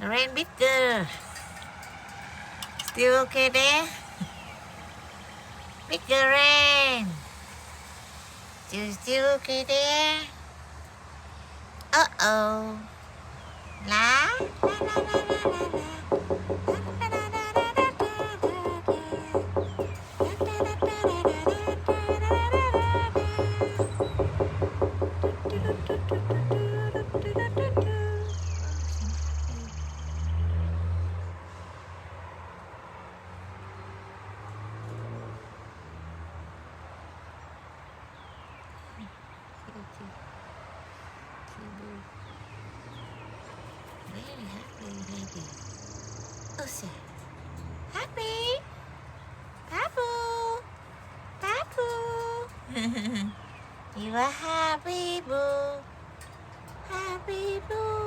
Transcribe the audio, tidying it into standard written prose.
Rain bigger. Still okay there? Bigger rain. Still okay there? Uh-oh. La la la la la la la. Very happy lady. Oh, sir. Happy? Papu? Papu? You are happy, boo. Happy, boo.